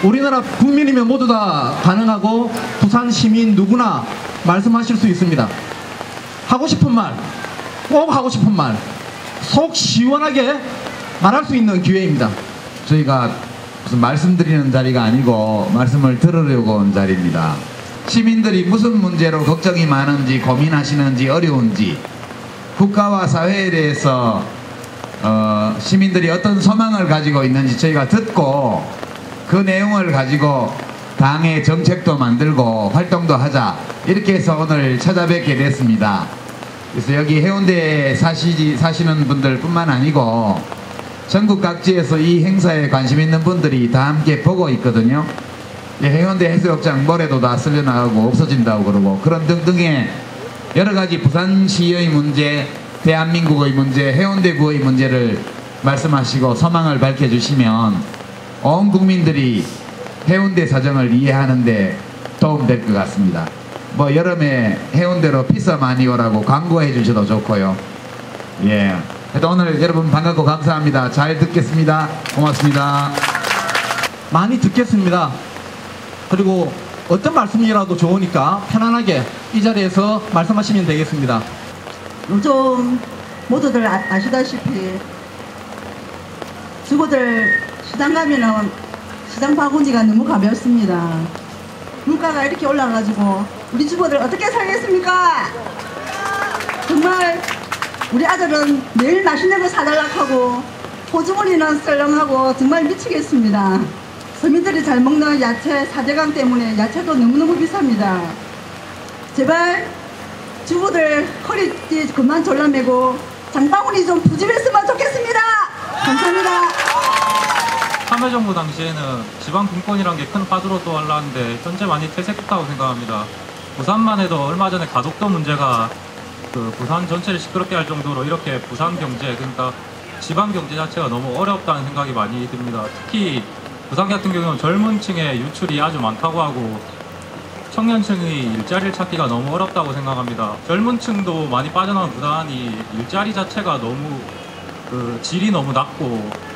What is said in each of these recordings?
우리나라 국민이면 모두 다 가능하고 부산 시민 누구나 말씀하실 수 있습니다. 하고 싶은 말, 꼭 하고 싶은 말, 속 시원하게 말할 수 있는 기회입니다. 저희가 무슨 말씀드리는 자리가 아니고 말씀을 들으려고 온 자리입니다. 시민들이 무슨 문제로 걱정이 많은지, 고민하시는지, 어려운지, 국가와 사회에 대해서 시민들이 어떤 소망을 가지고 있는지 저희가 듣고 그 내용을 가지고 당의 정책도 만들고 활동도 하자, 이렇게 해서 오늘 찾아뵙게 됐습니다. 그래서 여기 해운대에 사시는 분들 뿐만 아니고 전국 각지에서 이 행사에 관심 있는 분들이 다 함께 보고 있거든요. 해운대 해수욕장 모래도 다 쓸려나가고 없어진다고 그러고, 그런 등등의 여러가지 부산시의 문제, 대한민국의 문제, 해운대구의 문제를 말씀하시고 소망을 밝혀주시면 온 국민들이 해운대 사정을 이해하는데 도움될 것 같습니다. 뭐 여름에 해운대로 피서 많이 오라고 광고해 주셔도 좋고요. 예. 오늘 여러분 반갑고 감사합니다. 잘 듣겠습니다. 고맙습니다. 많이 듣겠습니다. 그리고 어떤 말씀이라도 좋으니까 편안하게 이 자리에서 말씀하시면 되겠습니다. 요즘 모두들 아시다시피 주부들 시장 가면은 시장 바구니가 너무 가볍습니다. 물가가 이렇게 올라가지고 우리 주부들 어떻게 살겠습니까? 정말 우리 아들은 매일 맛있는 거 사달라고 하고 호주머니는 썰렁하고 정말 미치겠습니다. 서민들이 잘 먹는 야채 사재강 때문에 야채도 너무너무 비쌉니다. 제발 주부들 허리띠 그만 졸라매고 장바구니 좀 부집했으면 좋겠습니다. 감사합니다. 참여정부 당시에는 지방 분권이란 게 큰 화두로 또 올라왔는데 현재 많이 퇴색했다고 생각합니다. 부산만 해도 얼마 전에 가덕도 문제가 부산 전체를 시끄럽게 할 정도로 이렇게 부산 경제, 그러니까 지방 경제 자체가 너무 어렵다는 생각이 많이 듭니다. 특히 부산 같은 경우는 젊은 층의 유출이 아주 많다고 하고 청년층의 일자리를 찾기가 너무 어렵다고 생각합니다. 젊은 층도 많이 빠져나온 부산이 일자리 자체가 너무 질이 너무 낮고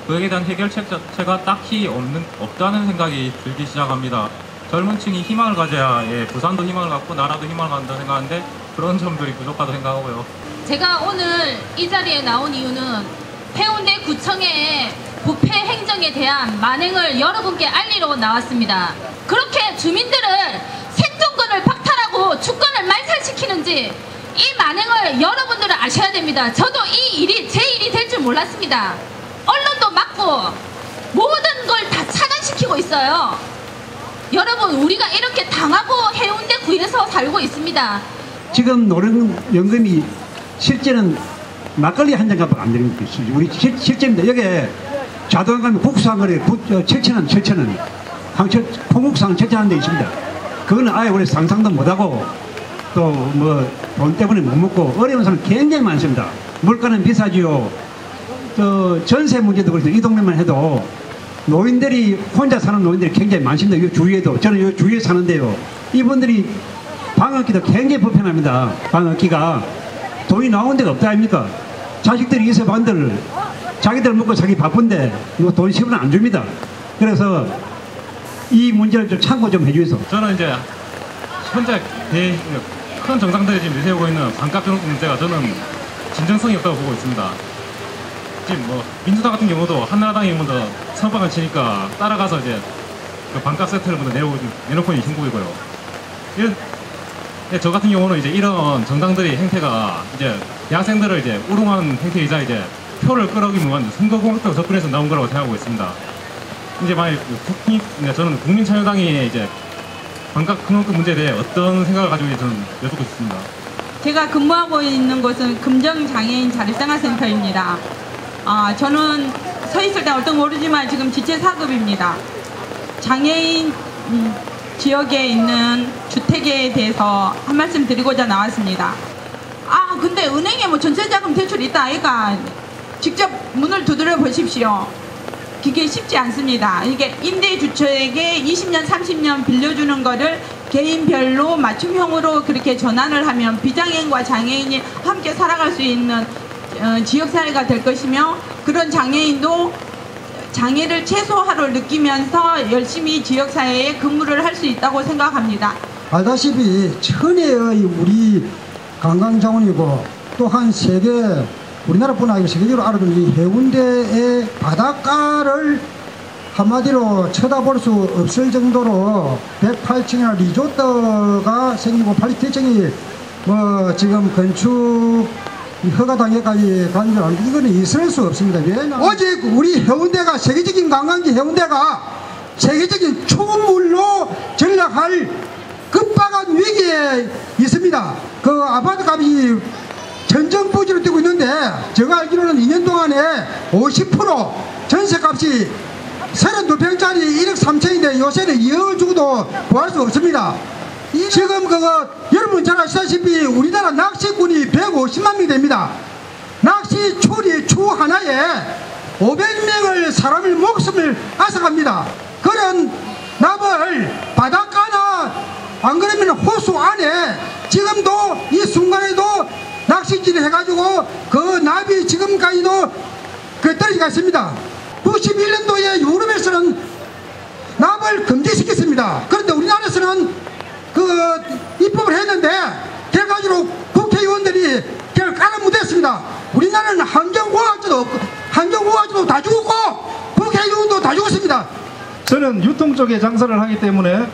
그에 대한 해결책 자체가 딱히 없다는 생각이 들기 시작합니다. 젊은 층이 희망을 가져야 부산도 희망을 갖고 나라도 희망을 갖는다고 생각하는데 그런 점들이 부족하다고 생각하고요. 제가 오늘 이 자리에 나온 이유는 해운대 구청의 부패 행정에 대한 만행을 여러분께 알리러 나왔습니다. 그렇게 주민들을 생존권을 박탈하고 주권을 말살시키는지 이 만행을 여러분들은 아셔야 됩니다. 저도 이 일이 제 일이 될 줄 몰랐습니다. 언론도 막고 모든 걸 다 차단시키고 있어요. 여러분, 우리가 이렇게 당하고 해운대 구에서 살고 있습니다. 지금 노령연금이 실제는 막걸리 한 잔값 안 되는 것이 우리 실제입니다. 여기에 자동화 가면 국수한 거래 7,000원 한국상 7,000원 데 있습니다. 그거는 아예 우리 상상도 못하고 또 뭐 돈 때문에 못 먹고 어려운 사람 굉장히 많습니다. 물가는 비싸지요. 또 전세 문제도 그렇죠. 이 동네만 해도 노인들이 혼자 사는 노인들이 굉장히 많습니다. 이 주위에도. 저는 이 주위에 사는데요. 이분들이 방학기도 굉장히 불편합니다. 방학기가 돈이 나오는 데가 없다 아닙니까? 자식들이 있어 반들 자기들 먹고 살기 바쁜데 이거 돈 10원 안 줍니다. 그래서 이 문제를 좀 참고 좀 해주셔서. 저는 이제 현재 큰 정상들이 지금 내세우고 있는 반값 등록 문제가 저는 진정성이 없다고 보고 있습니다. 지금 뭐 민주당 같은 경우도 한나라당이 먼저 선빵을 치니까 따라가서 이제 그 반값 세트를 먼저 내놓고 있는 형국이고요. 저 같은 경우는 이제 이런 정당들의 행태가 이제 대학생들을 이제 우롱하는 행태이자 이제 표를 끌어오기 위한 선거 공격적 접근해서 나온 거라고 생각하고 있습니다. 이제 만약 저는 국민참여당이 이제 반값 등록금 문제에 대해 어떤 생각을 가지고 있는지 저는 여쭙고 싶습니다. 제가 근무하고 있는 곳은 금정장애인 자립생활센터입니다. 저는 서 있을 때 어떤 모르지만 지금 지체 4급입니다. 장애인 지역에 있는 주택에 대해서 한 말씀 드리고자 나왔습니다. 근데 은행에 뭐 전세자금 대출 있다 아이가 직접 문을 두드려 보십시오. 그게 쉽지 않습니다. 이게 임대주택에 20년 30년 빌려주는 거를 개인별로 맞춤형으로 그렇게 전환을 하면 비장애인과 장애인이 함께 살아갈 수 있는 지역사회가 될 것이며, 그런 장애인도 장애를 최소화로 느끼면서 열심히 지역사회에 근무를 할 수 있다고 생각합니다. 알다시피 천혜의 우리 관광자원이고 또한 세계 우리나라뿐 아니라 세계적으로 알아둔 이 해운대의 바닷가를 한마디로 쳐다볼 수 없을 정도로 108층이나 리조트가 생기고 팔리티층이 뭐 지금 건축 허가 단계까지 간 줄 아는데 이거는 있을 수 없습니다. 오직 우리 해운대가 세계적인 관광지 해운대가 세계적인 초물로 전락할 급박한 위기에 있습니다. 그 아파트 값이 전정부지로 뛰고 있는데 제가 알기로는 2년 동안에 50% 전세값이 32평짜리 1억 3천인데 요새는 2억을 주고도 구할 수 없습니다. 지금 여러분 잘 아시다시피 우리나라 낚시꾼이 150만 명이 됩니다. 낚시 추리 추 하나에 500명을 사람의 목숨을 앗아갑니다. 그런 납을 바닷가나 안 그러면 호수 안에 지금도 이 순간에도 낚시질을 해가지고 그 납이 지금까지도 떨어지가 있습니다. 91년도에 유럽에서는 납을 금지시켰습니다. 그런데 우리나라에서는 입법을 했는데 결과적으로 국회의원들이 그걸 깔아묻었습니다. 우리나라는 환경보호자도 다 죽었고 국회의원도 다 죽었습니다. 저는 유통 쪽에 장사를 하기 때문에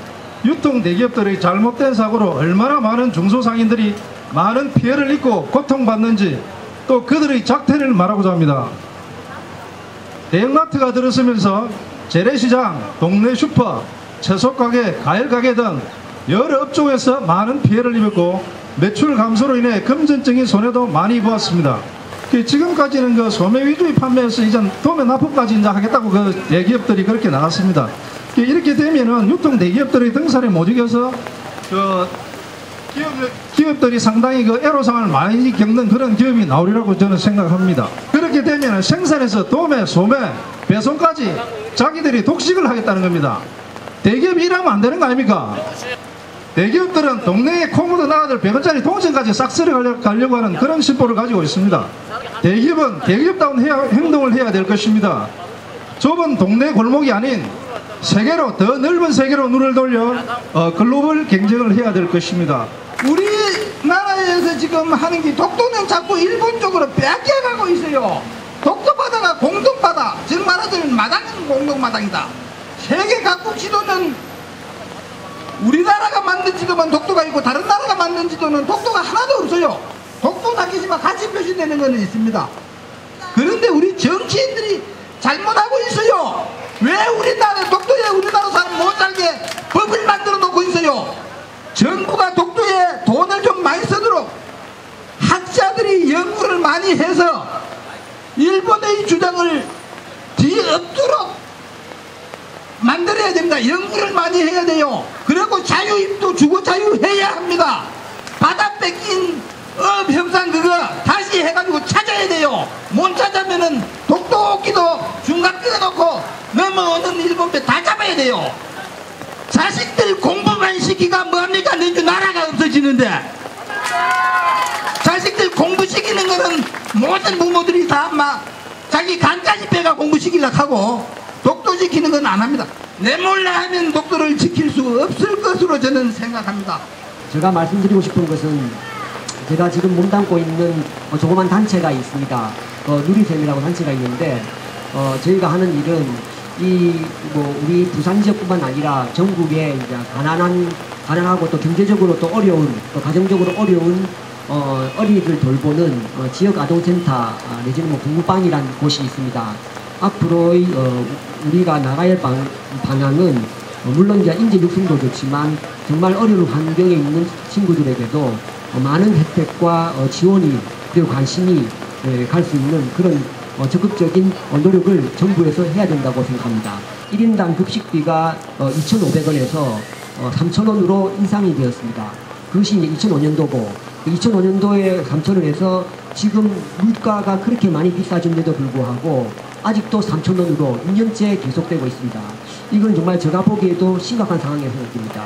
유통 대기업들의 잘못된 사고로 얼마나 많은 중소상인들이 많은 피해를 입고 고통받는지 또 그들의 작태를 말하고자 합니다. 대형마트가 들어서면서 재래시장, 동네 슈퍼, 채소가게, 과일가게 등 여러 업종에서 많은 피해를 입었고 매출 감소로 인해 금전적인 손해도 많이 보았습니다. 지금까지는 소매 위주의 판매에서 이제 도매 납품까지 이제 하겠다고 대기업들이 그렇게 나갔습니다. 이렇게 되면은 유통 대기업들의 등살에 못 이겨서 기업들이 상당히 애로사항을 많이 겪는 그런 기업이 나오리라고 저는 생각합니다. 그렇게 되면 생산에서 도매, 소매, 배송까지 자기들이 독식을 하겠다는 겁니다. 대기업이 일하면 안 되는 거 아닙니까? 대기업들은 동네에 코 묻은 아들 100원짜리 동전까지 싹 쓸어가려고 하는 그런 심보를 가지고 있습니다. 대기업은 대기업다운 행동을 해야 될 것입니다. 좁은 동네 골목이 아닌 세계로, 더 넓은 세계로 눈을 돌려 글로벌 경쟁을 해야 될 것입니다. 우리나라에서 지금 하는 게 독도는 자꾸 일본 쪽으로 빼앗겨가고 있어요. 독도 바다가 공동바다, 즉 말하자면 마당은 공동마당이다. 세계 각국 지도는 우리나라가 만든 지도만 독도가 있고 다른 나라가 만든 지도는 독도가 하나도 없어요. 독도 낚이지만 같이 표시되는 것은 있습니다. 그런데 우리 정치인들이 잘못하고 있어요. 왜 우리나라 독도에 우리나라 사람 못 살게 법을 만들어 놓고 있어요. 정부가 독도에 돈을 좀 많이 쓰도록 학자들이 연구를 많이 해서 일본의 주장을 뒤엎도록 만들어야 됩니다. 연구를 많이 해야 돼요. 그리고 자유입도 주고 자유해야 합니다. 바다 뺏긴 협상 그거 다시 해가지고 찾아야 돼요. 못 찾으면은 독도 오기도 중간 끊어놓고 넘어오는 일본 배 다 잡아야 돼요. 자식들 공부만 시키가 뭐합니까? 내주 나라가 없어지는데 자식들 공부시키는 거는 모든 부모들이 다 막 자기 간까지 빼가 공부시키려고 하고 독도 지키는 건 안 합니다. 내 몰래 하면 독도를 지킬 수 없을 것으로 저는 생각합니다. 제가 말씀드리고 싶은 것은 제가 지금 몸담고 있는 조그만 단체가 있습니다. 누리샘이라고 단체가 있는데 저희가 하는 일은 우리 부산 지역뿐만 아니라 전국에 이제 가난하고 또 경제적으로 또 어려운 또 가정적으로 어려운 어린이들 돌보는 지역 아동센터 내지는 공부방이라는 곳이 있습니다. 앞으로의 우리가 나가야 할 방향은 물론 이제 인재 육성도 좋지만 정말 어려운 환경에 있는 친구들에게도 많은 혜택과 지원이 그리고 관심이 갈 수 있는 그런 적극적인 노력을 정부에서 해야 된다고 생각합니다. 1인당 급식비가 2,500원에서 3,000원으로 인상이 되었습니다. 그것이 이제 2005년도고 2005년도에 3,000원에서 지금 물가가 그렇게 많이 비싸진데도 불구하고 아직도 3,000원으로 2년째 계속되고 있습니다. 이건 정말 제가 보기에도 심각한 상황이라고 생각됩니다.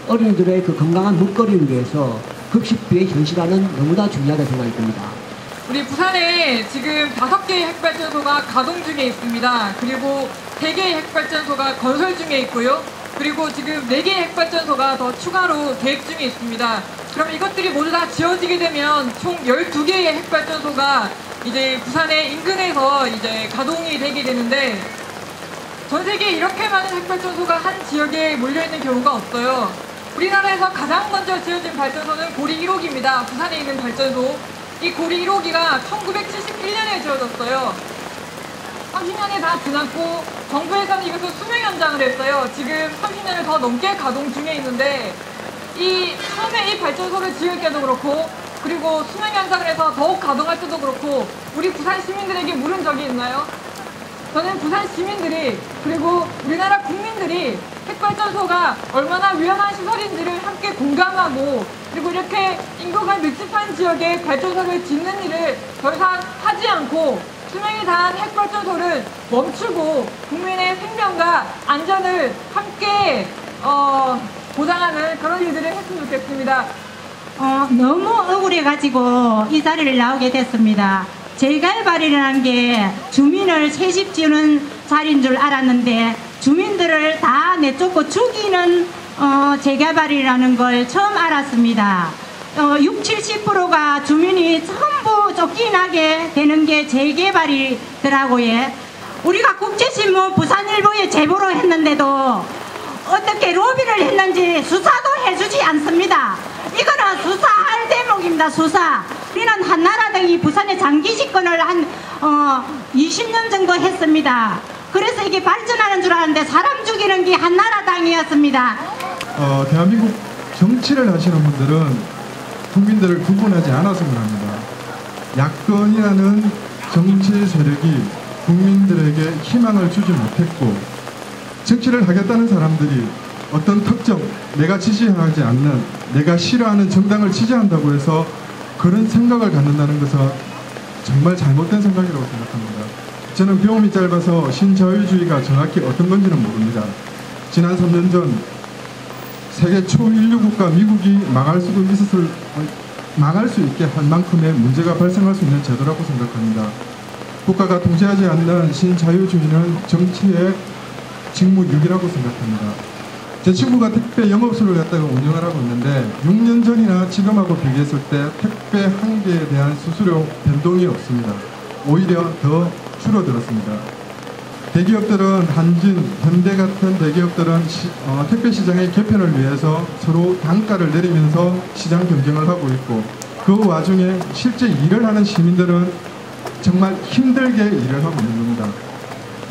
어린이들의 그 건강한 먹거리를 위해서 급식비의 현실화는 너무나 중요하다고 생각이 듭니다. 우리 부산에 지금 5개의 핵발전소가 가동 중에 있습니다. 그리고 3개의 핵발전소가 건설 중에 있고요. 그리고 지금 4개의 핵발전소가 더 추가로 계획 중에 있습니다. 그럼 이것들이 모두 다 지어지게 되면 총 12개의 핵발전소가 이제 부산의 인근에서 이제 가동이 되게 되는데, 전 세계에 이렇게 많은 핵발전소가 한 지역에 몰려있는 경우가 없어요. 우리나라에서 가장 먼저 지어진 발전소는 고리 1호기입니다. 부산에 있는 발전소. 이 고리 1호기가 1971년에 지어졌어요. 30년이 다 지났고 정부에서는 이것을 수명 연장을 했어요. 지금 30년을 더 넘게 가동 중에 있는데, 이 처음에 이 발전소를 지을 때도 그렇고, 그리고 수명 연장을 해서 더욱 가동할 때도 그렇고, 우리 부산 시민들에게 물은 적이 있나요? 저는 부산 시민들이, 그리고 우리나라 국민들이 핵발전소가 얼마나 위험한 시설인지를 함께 공감하고, 그리고 이렇게 인구가 밀집한 지역에 발전소를 짓는 일을 더 이상 하지 않고 수명이 다한 핵발전소를 멈추고 국민의 생명과 안전을 함께 보장하는 그런 일들을 했으면 좋겠습니다. 너무 억울해가지고 이 자리를 나오게 됐습니다. 재개발이라는 게 주민을 새집 지우는 자리인 줄 알았는데, 주민들을 다 내쫓고 죽이는 재개발이라는 걸 처음 알았습니다. 60~70%가 주민이 전부 쫓겨나게 되는 게 재개발이더라고요. 우리가 국제신문 부산일보에 제보를 했는데도 어떻게 로비를 했는지 수사도 해주지 않습니다. 이거는 수사할 대목입니다. 수사. 우리는 한나라당이 부산의 장기 집권을 한 20년 정도 했습니다. 그래서 이게 발전하는 줄 알았는데 사람 죽이는 게 한나라당이었습니다. 대한민국 정치를 하시는 분들은 국민들을 구분하지 않았으면 합니다. 야권이라는 정치 세력이 국민들에게 희망을 주지 못했고, 정치를 하겠다는 사람들이 어떤 특정, 내가 지지하지 않는, 내가 싫어하는 정당을 지지한다고 해서 그런 생각을 갖는다는 것은 정말 잘못된 생각이라고 생각합니다. 저는 경험이 짧아서 신자유주의가 정확히 어떤 건지는 모릅니다. 지난 3년 전 세계 초인류 국가 미국이 망할 수 있게 할 만큼의 문제가 발생할 수 있는 제도라고 생각합니다. 국가가 통제하지 않는 신자유주의는 정치의 직무유기라고 생각합니다. 제 친구가 택배 영업소를 갖다가 운영을 하고 있는데 6년 전이나 지금하고 비교했을 때 택배 한 개에 대한 수수료 변동이 없습니다. 오히려 더 줄어들었습니다. 대기업들은 한진, 현대 같은 대기업들은 택배 시장의 개편을 위해서 서로 단가를 내리면서 시장 경쟁을 하고 있고, 그 와중에 실제 일을 하는 시민들은 정말 힘들게 일을 하고 있는 겁니다.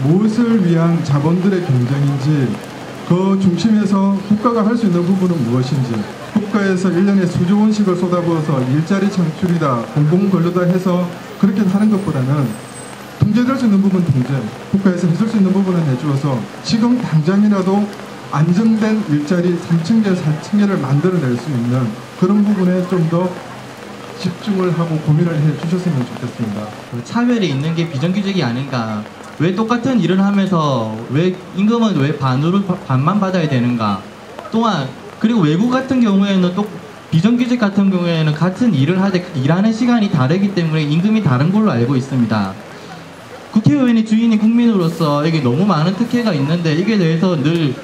무엇을 위한 자본들의 경쟁인지, 그 중심에서 국가가 할 수 있는 부분은 무엇인지, 국가에서 1년에 수조 원씩을 쏟아부어서 일자리 창출이다, 공공근로다 해서 그렇게 하는 것보다는 통제될 수 있는 부분 통제, 국가에서 해줄 수 있는 부분은 해주어서 지금 당장이라도 안정된 일자리 3,000개, 4,000개를 만들어낼 수 있는 그런 부분에 좀 더 집중을 하고 고민을 해 주셨으면 좋겠습니다. 차별이 있는 게 비정규직이 아닌가, 왜 똑같은 일을 하면서 왜 임금은 왜 반만 받아야 되는가, 또한 그리고 외국 같은 경우에는 또 비정규직 같은 경우에는 같은 일을 하되 일하는 시간이 다르기 때문에 임금이 다른 걸로 알고 있습니다. 국회의원이 주인인 국민으로서 이게 너무 많은 특혜가 있는데, 이게 대해서 늘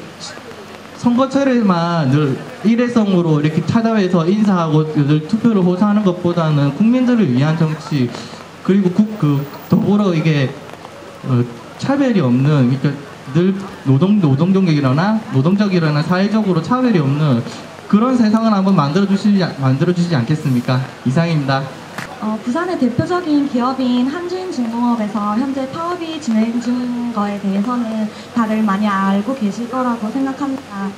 선거철에만 늘 일회성으로 이렇게 찾아뵈서 인사하고 늘 투표를 호소하는 것보다는 국민들을 위한 정치, 그리고 더불어 이게 차별이 없는, 그러니까 늘 노동적이거나 사회적으로 차별이 없는 그런 세상을 한번 만들어주시지 않겠습니까? 이상입니다. 부산의 대표적인 기업인 한진중공업에서 현재 파업이 진행 중인 거에 대해서는 다들 많이 알고 계실 거라고 생각합니다.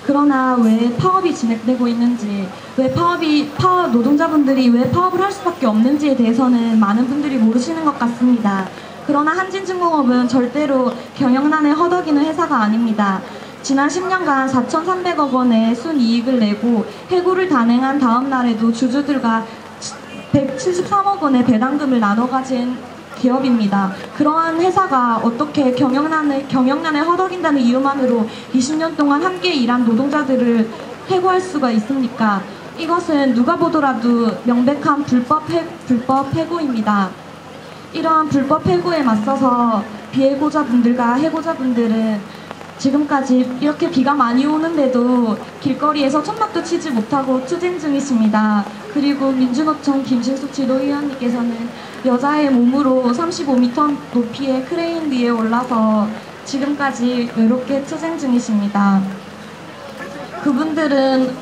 그러나 왜 파업이 진행되고 있는지, 왜 노동자분들이 왜 파업을 할 수밖에 없는지에 대해서는 많은 분들이 모르시는 것 같습니다. 그러나 한진중공업은 절대로 경영난에 허덕이는 회사가 아닙니다. 지난 10년간 4,300억 원의 순이익을 내고 해고를 단행한 다음 날에도 주주들과 173억 원의 배당금을 나눠 가진 기업입니다. 그러한 회사가 어떻게 경영난에 허덕인다는 이유만으로 20년 동안 함께 일한 노동자들을 해고할 수가 있습니까? 이것은 누가 보더라도 명백한 불법 해고입니다. 이러한 불법 해고에 맞서서 비해고자분들과 해고자분들은 지금까지 이렇게 비가 많이 오는데도 길거리에서 천막도 치지 못하고 투쟁 중이십니다. 그리고 민주노총 김신숙 지도위원님께서는 여자의 몸으로 35m 높이의 크레인 위에 올라서 지금까지 외롭게 투쟁 중이십니다. 그분들은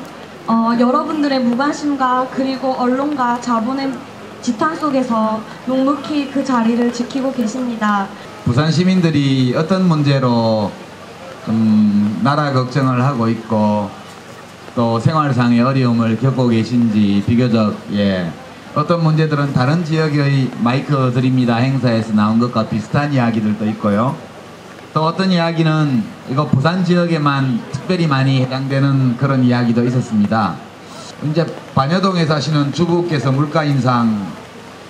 여러분들의 무관심과 그리고 언론과 자본의 지탄 속에서 묵묵히 그 자리를 지키고 계십니다. 부산 시민들이 어떤 문제로 나라 걱정을 하고 있고 또 생활상의 어려움을 겪고 계신지 비교적 어떤 문제들은 다른 지역의 마이크 드립니다 행사에서 나온 것과 비슷한 이야기들도 있고요. 또 어떤 이야기는 이거 부산 지역에만 특별히 많이 해당되는 그런 이야기도 있었습니다. 이제 반여동에 사시는 주부께서 물가 인상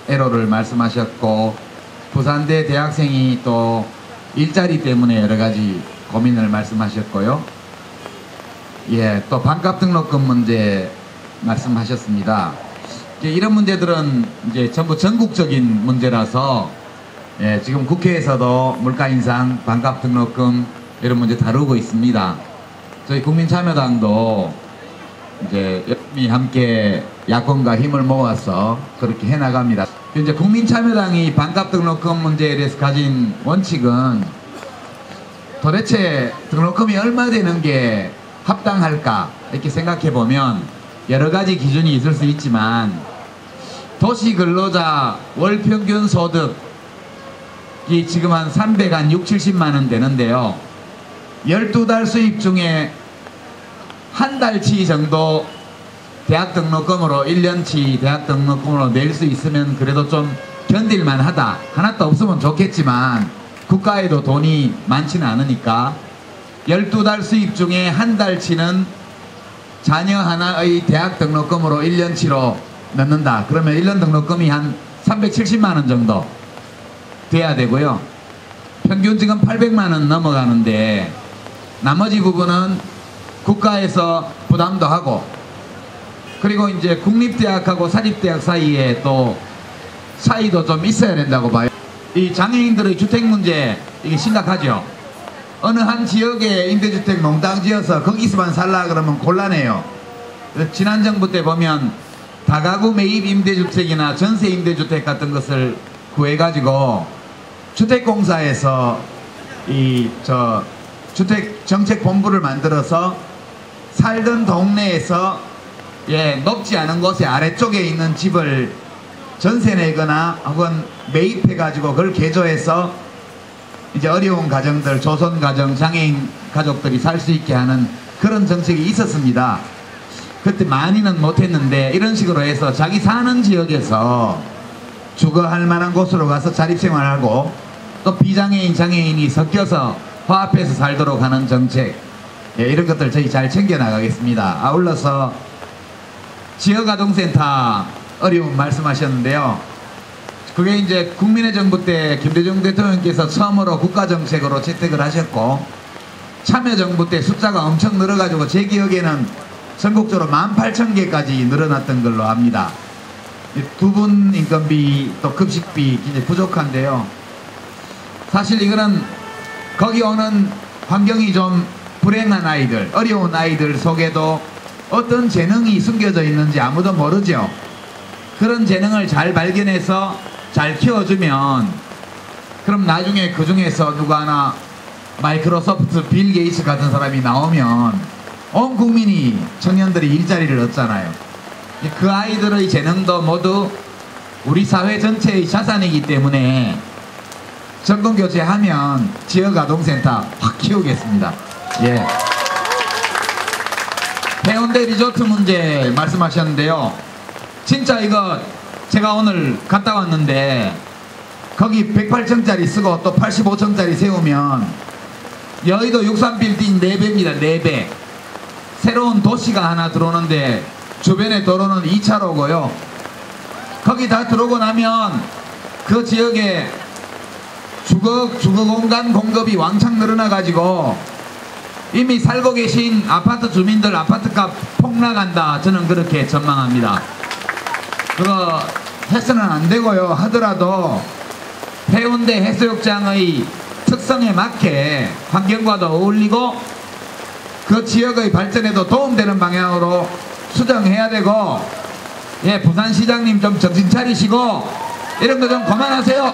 애로를 말씀하셨고, 부산대 대학생이 또 일자리 때문에 여러 가지 고민을 말씀하셨고요. 또 반값 등록금 문제 말씀하셨습니다. 이런 문제들은 이제 전부 전국적인 문제라서 지금 국회에서도 물가 인상, 반값 등록금 이런 문제 다루고 있습니다. 저희 국민참여당도 이제 열심히 함께 야권과 힘을 모아서 그렇게 해나갑니다. 이제 국민참여당이 반값 등록금 문제에 대해서 가진 원칙은 도대체 등록금이 얼마 되는 게 합당할까 이렇게 생각해 보면 여러 가지 기준이 있을 수 있지만, 도시 근로자 월 평균 소득이 지금 한 360~70만 원 되는데요. 12달 수입 중에 한 달치 정도 대학 등록금으로 1년치 대학 등록금으로 낼 수 있으면 그래도 좀 견딜만 하다. 하나도 없으면 좋겠지만 국가에도 돈이 많지는 않으니까 12달 수입 중에 한 달치는 자녀 하나의 대학 등록금으로 1년치로 넣는다. 그러면 1년 등록금이 한 370만 원 정도 돼야 되고요. 평균 지금 800만 원 넘어가는데 나머지 부분은 국가에서 부담도 하고, 그리고 이제 국립대학하고 사립대학 사이에 또 차이도 좀 있어야 된다고 봐요. 이 장애인들의 주택 문제, 이게 심각하죠. 어느 한 지역에 임대주택 몽땅 지어서 거기서만 살라 그러면 곤란해요. 지난 정부 때 보면 다가구 매입 임대주택이나 전세 임대주택 같은 것을 구해가지고 주택공사에서 주택정책본부를 만들어서 살던 동네에서 높지 않은 곳에 아래쪽에 있는 집을 전세 내거나 혹은 매입해가지고 그걸 개조해서 이제 어려운 가정들, 조선 가정, 장애인 가족들이 살 수 있게 하는 그런 정책이 있었습니다. 그때 많이는 못했는데 이런 식으로 해서 자기 사는 지역에서 주거할 만한 곳으로 가서 자립생활하고 또 비장애인, 장애인이 섞여서 화합해서 살도록 하는 정책, 이런 것들 저희 잘 챙겨나가겠습니다. 아울러서 지역아동센터 어려움 말씀하셨는데요. 그게 이제 국민의 정부 때 김대중 대통령께서 처음으로 국가정책으로 채택을 하셨고, 참여정부 때 숫자가 엄청 늘어가지고 제 기억에는 전국적으로 18,000개까지 늘어났던 걸로 압니다. 두 분 인건비 또 급식비 굉장히 부족한데요. 사실 이거는 거기 오는 환경이 좀 불행한 아이들, 어려운 아이들 속에도 어떤 재능이 숨겨져 있는지 아무도 모르죠. 그런 재능을 잘 발견해서 잘 키워주면 그럼 나중에 그 중에서 누가 하나 마이크로소프트 빌 게이츠 같은 사람이 나오면 온 국민이, 청년들이 일자리를 얻잖아요. 그 아이들의 재능도 모두 우리 사회 전체의 자산이기 때문에 전공교체하면 지역아동센터 확 키우겠습니다. 해운대 리조트 문제 말씀하셨는데요. 진짜 이거 제가 오늘 갔다 왔는데 거기 108층짜리 쓰고 또 85층짜리 세우면 여의도 63빌딩 4배입니다. 4배. 새로운 도시가 하나 들어오는데 주변의 도로는 2차로고요. 거기 다 들어오고 나면 그 지역에 주거 공간 공급이 왕창 늘어나가지고 이미 살고 계신 아파트 주민들 아파트값 폭락한다. 저는 그렇게 전망합니다. 그거 해서는 안 되고요. 하더라도 해운대 해수욕장의 특성에 맞게 환경과도 어울리고 그 지역의 발전에도 도움되는 방향으로 수정해야 되고, 예, 부산시장님 좀 정신 차리시고 이런 거 좀 그만하세요.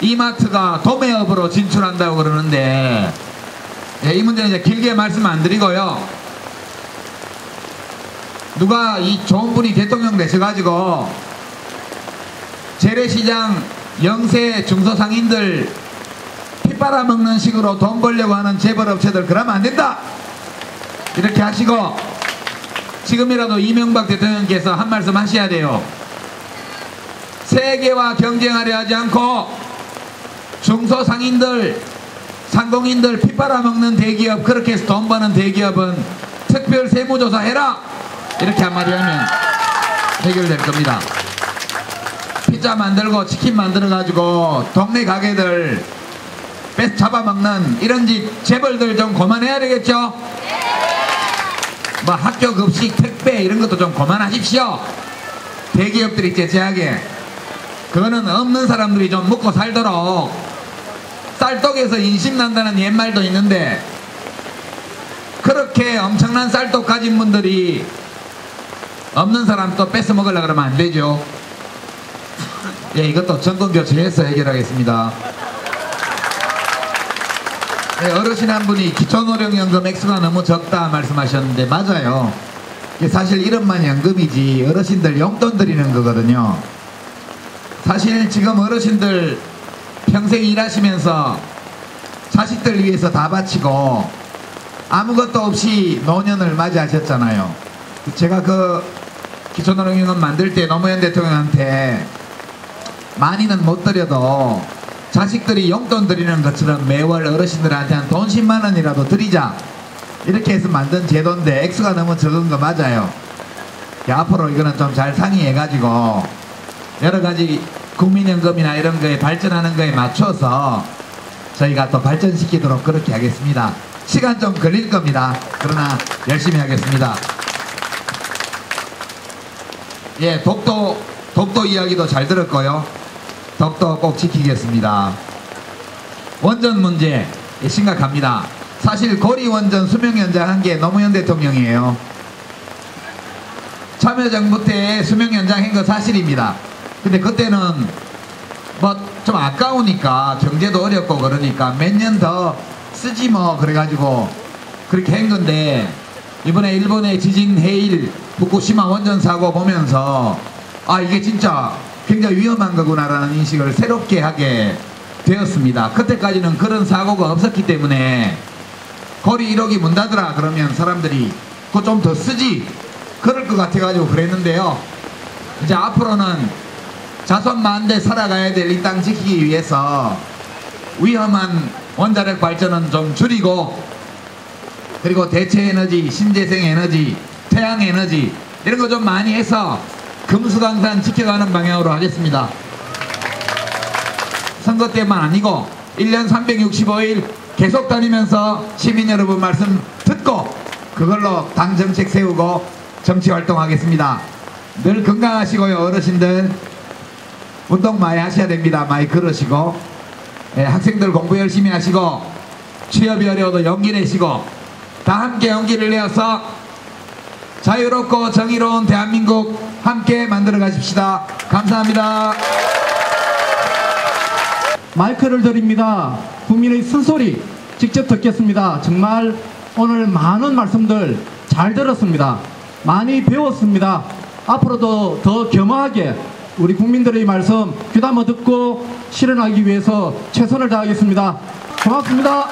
이마트가 도매업으로 진출한다고 그러는데, 예, 이 문제는 이제 길게 말씀 안 드리고요. 누가 이 좋은 분이 대통령 되셔가지고 재래시장 영세 중소상인들 피 빨아먹는 식으로 돈 벌려고 하는 재벌업체들 그러면 안 된다 이렇게 하시고, 지금이라도 이명박 대통령께서 한 말씀 하셔야 돼요. 세계와 경쟁하려 하지 않고 중소상인들 상공인들 피 빨아먹는 대기업, 그렇게 해서 돈 버는 대기업은 특별 세무조사 해라 이렇게 한마디 하면 해결될 겁니다. 피자 만들고 치킨 만들어 가지고 동네 가게들 뺏 잡아먹는 이런 집 재벌들 좀 그만해야 되겠죠. 뭐 학교 급식 택배 이런 것도 좀 그만하십시오. 대기업들이 제재하게. 그거는 없는 사람들이 좀 먹고 살도록. 쌀떡에서 인심 난다는 옛말도 있는데, 그렇게 엄청난 쌀떡 가진 분들이 없는 사람 또 뺏어 먹으려고 그러면 안 되죠. 예, 이것도 정권 교체해서 해결하겠습니다. 예, 어르신 한 분이 기초노령연금 액수가 너무 적다 말씀하셨는데 맞아요. 사실 1원만 연금이지 어르신들 용돈 드리는 거거든요. 사실 지금 어르신들 평생 일하시면서 자식들 위해서 다 바치고 아무것도 없이 노년을 맞이하셨잖아요. 제가 그 기초노령연금 만들 때 노무현 대통령한테 많이는 못 드려도 자식들이 용돈 드리는 것처럼 매월 어르신들한테 한 돈 10만 원이라도 드리자 이렇게 해서 만든 제도인데 액수가 너무 적은 거 맞아요. 앞으로 이거는 좀 잘 상의해가지고 여러가지 국민연금이나 이런 거에 발전하는 거에 맞춰서 저희가 또 발전시키도록 그렇게 하겠습니다. 시간 좀 걸릴 겁니다. 그러나 열심히 하겠습니다. 예, 독도 이야기도 잘 들었고요. 독도 꼭 지키겠습니다. 원전 문제 심각합니다. 사실 고리 원전 수명 연장한 게 노무현 대통령이에요. 참여정부 때 수명 연장한 거 사실입니다. 근데 그때는 뭐 좀 아까우니까 경제도 어렵고 그러니까 몇 년 더 쓰지 뭐 그래가지고 그렇게 한 건데, 이번에 일본의 지진 해일 후쿠시마 원전 사고 보면서 아 이게 진짜 굉장히 위험한 거구나라는 인식을 새롭게 하게 되었습니다. 그때까지는 그런 사고가 없었기 때문에 고리 1호기 문 닫으라 그러면 사람들이 그거 좀 더 쓰지 그럴 것 같아가지고 그랬는데요. 이제 앞으로는 자손 만대 살아가야 될 이 땅 지키기 위해서 위험한 원자력 발전은 좀 줄이고, 그리고 대체에너지, 신재생에너지, 태양에너지 이런 거 좀 많이 해서 금수강산 지켜가는 방향으로 하겠습니다. 선거 때만 아니고 1년 365일 계속 다니면서 시민 여러분 말씀 듣고 그걸로 당 정책 세우고 정치 활동하겠습니다. 늘 건강하시고요. 어르신들 운동 많이 하셔야 됩니다. 많이 걸으시고, 예, 학생들 공부 열심히 하시고, 취업이 어려워도 용기 내시고 다 함께 용기를 내어서 자유롭고 정의로운 대한민국 함께 만들어 가십시다. 감사합니다. 마이크를 드립니다. 국민의 쓴소리 직접 듣겠습니다. 정말 오늘 많은 말씀들 잘 들었습니다. 많이 배웠습니다. 앞으로도 더 겸허하게 우리 국민들의 말씀 귀담아 듣고 실현하기 위해서 최선을 다하겠습니다. 고맙습니다.